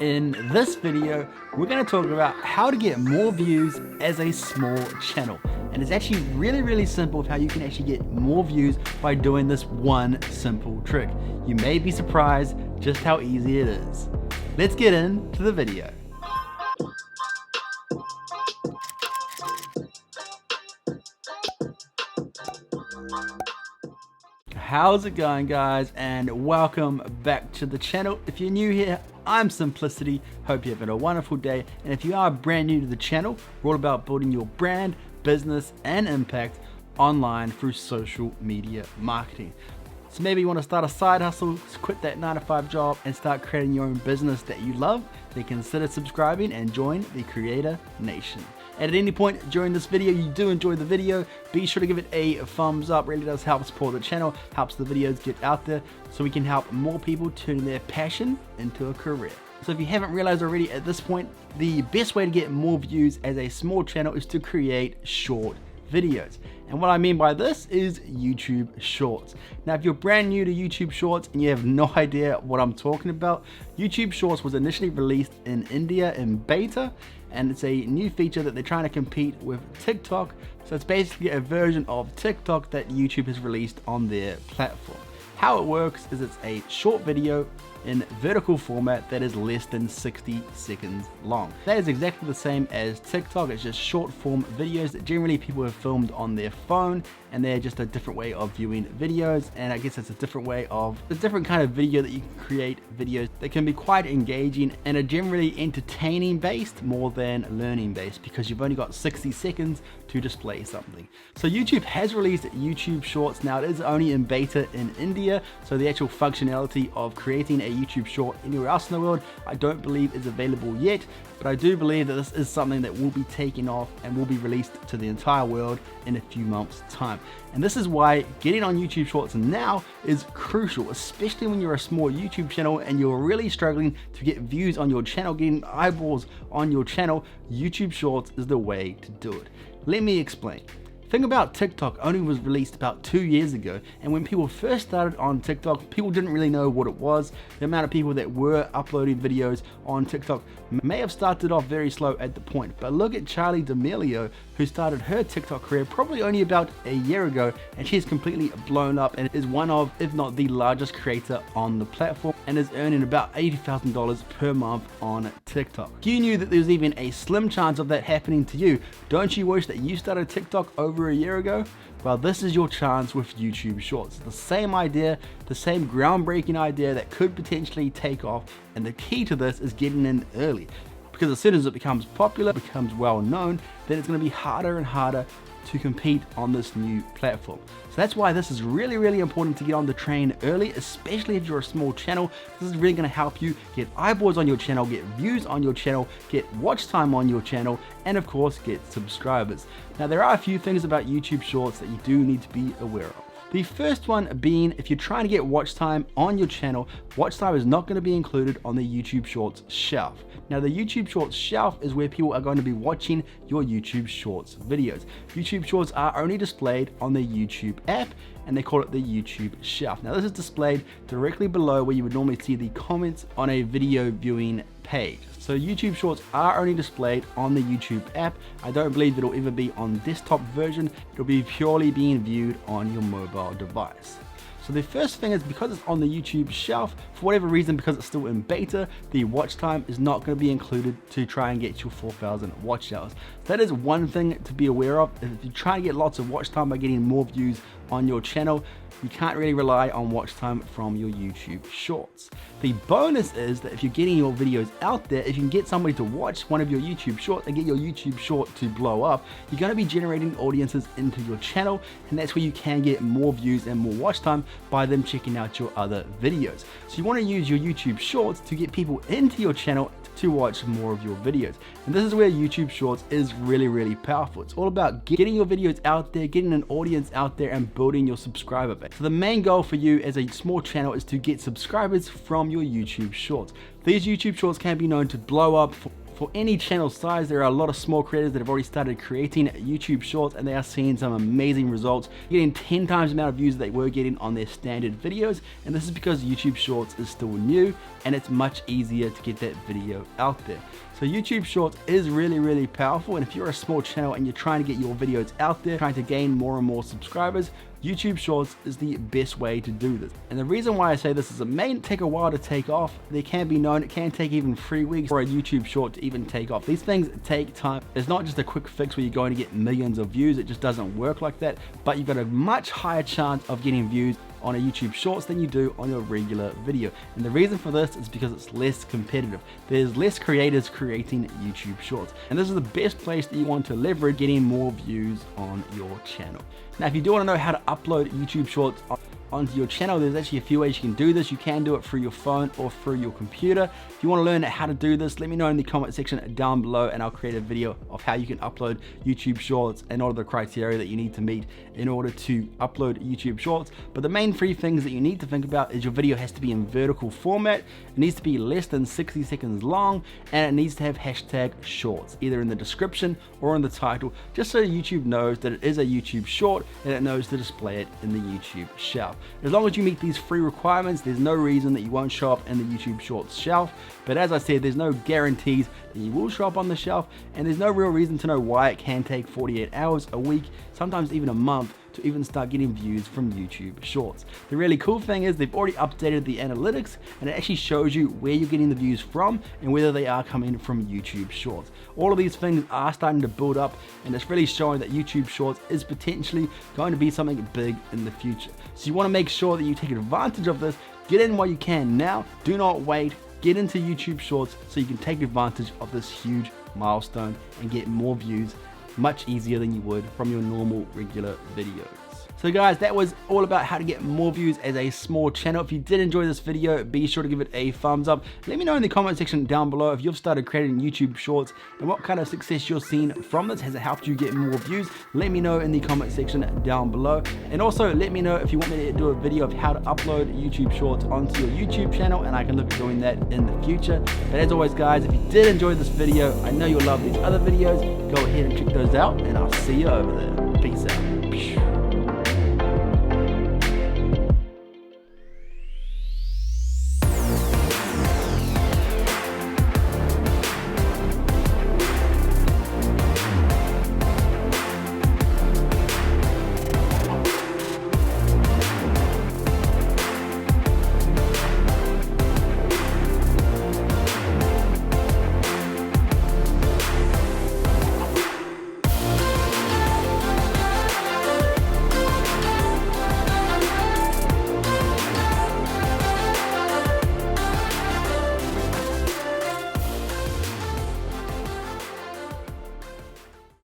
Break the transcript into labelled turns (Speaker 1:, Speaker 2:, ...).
Speaker 1: In this video, we're going to talk about how to get more views as a small channel. And it's actually really simple of how you can actually get more views by doing this one simple trick. You may be surprised just how easy it is. Let's get into the video. How's it going, guys, and welcome back to the channel. If you're new here, I'm Simplicity. Hope you're having a wonderful day, and if you are brand new to the channel, we're all about building your brand, business, and impact online through social media marketing. So maybe you want to start a side hustle, quit that 9-to-5 job, and start creating your own business that you love, then consider subscribing and join the Creator Nation. At any point during this video you do enjoy the video, be sure to give it a thumbs up. Really does help support the channel, helps the videos get out there so we can help more people turn their passion into a career. So if you haven't realized already at this point, the best way to get more views as a small channel is to create short videos. And what I mean by this is YouTube Shorts. Now, if you're brand new to YouTube Shorts and you have no idea what I'm talking about, YouTube Shorts was initially released in India in beta, and it's a new feature that they're trying to compete with TikTok. So it's basically a version of TikTok that YouTube has released on their platform. How it works is it's a short video in vertical format that is less than 60 seconds long. That is exactly the same as TikTok. It's just short form videos that generally people have filmed on their phone, and they're just a different way of viewing videos. And I guess it's a different kind of video that you can create videos that can be quite engaging and are generally entertaining based more than learning based, because you've only got 60 seconds to display something. So YouTube has released YouTube Shorts. Now, it is only in beta in India, so the actual functionality of creating a YouTube short anywhere else in the world I don't believe is available yet, but I do believe that this is something that will be taking off and will be released to the entire world in a few months' time. And this is why getting on YouTube Shorts now is crucial, especially when you're a small YouTube channel and you're really struggling to get views on your channel, getting eyeballs on your channel. YouTube Shorts is the way to do it. Let me explain. The thing about TikTok only was released about 2 years ago, and when people first started on TikTok, people didn't really know what it was. The amount of people that were uploading videos on TikTok may have started off very slow at the point, but look at Charli D'Amelio, who started her TikTok career probably only about a year ago, and she's completely blown up and is one of, if not the largest creator on the platform, and is earning about $80,000 per month on TikTok. You knew that there was even a slim chance of that happening to you. Don't you wish that you started TikTok over a year ago? Well, this is your chance with YouTube Shorts. The same idea, the same groundbreaking idea that could potentially take off, and the key to this is getting in early, because as soon as it becomes popular, becomes well known, then it's going to be harder and harder to compete on this new platform. So that's why this is really important to get on the train early, especially if you're a small channel. This is really going to help you get eyeballs on your channel, get views on your channel, get watch time on your channel, and of course get subscribers. Now, there are a few things about YouTube Shorts that you do need to be aware of. The first one being, if you're trying to get watch time on your channel, watch time is not going to be included on the YouTube Shorts shelf. Now, the YouTube Shorts shelf is where people are going to be watching your YouTube Shorts videos. YouTube Shorts are only displayed on the YouTube app, and they call it the YouTube shelf. Now, this is displayed directly below where you would normally see the comments on a video viewing page. So YouTube Shorts are only displayed on the YouTube app. I don't believe it'll ever be on desktop version. It'll be purely being viewed on your mobile device. So the first thing is, because it's on the YouTube shelf, for whatever reason, because it's still in beta, the watch time is not going to be included to try and get your 4,000 watch hours. That is one thing to be aware of. If you try to get lots of watch time by getting more views on your channel, you can't really rely on watch time from your YouTube Shorts. The bonus is that if you're getting your videos out there, if you can get somebody to watch one of your YouTube Shorts and get your YouTube Short to blow up, you're going to be generating audiences into your channel, and that's where you can get more views and more watch time by them checking out your other videos. So you want to use your YouTube Shorts to get people into your channel to watch more of your videos. And this is where YouTube Shorts is really powerful. It's all about getting your videos out there, getting an audience out there, and building your subscriber base. So the main goal for you as a small channel is to get subscribers from your YouTube Shorts. These YouTube Shorts can be known to blow up for any channel size, there are a lot of small creators that have already started creating YouTube Shorts, and they are seeing some amazing results, getting 10 times the amount of views they were getting on their standard videos. And this is because YouTube Shorts is still new and it's much easier to get that video out there. So YouTube Shorts is really powerful, and if you're a small channel and you're trying to get your videos out there, trying to gain more and more subscribers, YouTube Shorts is the best way to do this. And the reason why I say this is it may take a while to take off. There can be known, it can take even 3 weeks for a YouTube Short to even take off. These things take time. It's not just a quick fix where you're going to get millions of views. It just doesn't work like that. But you've got a much higher chance of getting views on a YouTube Shorts than you do on your regular video. And the reason for this is because it's less competitive. There's less creators creating YouTube Shorts. And this is the best place that you want to leverage getting more views on your channel. Now, if you do want to know how to upload YouTube Shorts onto your channel, there's actually a few ways you can do this. You can do it through your phone or through your computer. If you want to learn how to do this, let me know in the comment section down below, and I'll create a video of how you can upload YouTube Shorts and all of the criteria that you need to meet in order to upload YouTube Shorts. But the main 3 things that you need to think about is your video has to be in vertical format, it needs to be less than 60 seconds long, and it needs to have hashtag shorts either in the description or in the title, just so YouTube knows that it is a YouTube Short and it knows to display it in the YouTube shelf. As long as you meet these 3 requirements, there's no reason that you won't show up in the YouTube Shorts shelf. But as I said, there's no guarantees that you will show up on the shelf, and there's no real reason to know why it can take 48 hours, a week, sometimes even a month to even start getting views from YouTube Shorts. The really cool thing is they've already updated the analytics, and it actually shows you where you're getting the views from and whether they are coming from YouTube Shorts. All of these things are starting to build up, and it's really showing that YouTube Shorts is potentially going to be something big in the future. So you want to make sure that you take advantage of this. Get in while you can now. Do not wait. Get into YouTube Shorts so you can take advantage of this huge milestone and get more views much easier than you would from your normal regular videos. So guys, that was all about how to get more views as a small channel. If you did enjoy this video, be sure to give it a thumbs up. Let me know in the comment section down below if you've started creating YouTube Shorts and what kind of success you're seeing from this. Has it helped you get more views? Let me know in the comment section down below. And also let me know if you want me to do a video of how to upload YouTube Shorts onto your YouTube channel, and I can look at doing that in the future. But as always guys, if you did enjoy this video, I know you'll love these other videos. Go ahead and check those out, and I'll see you over there. Peace out.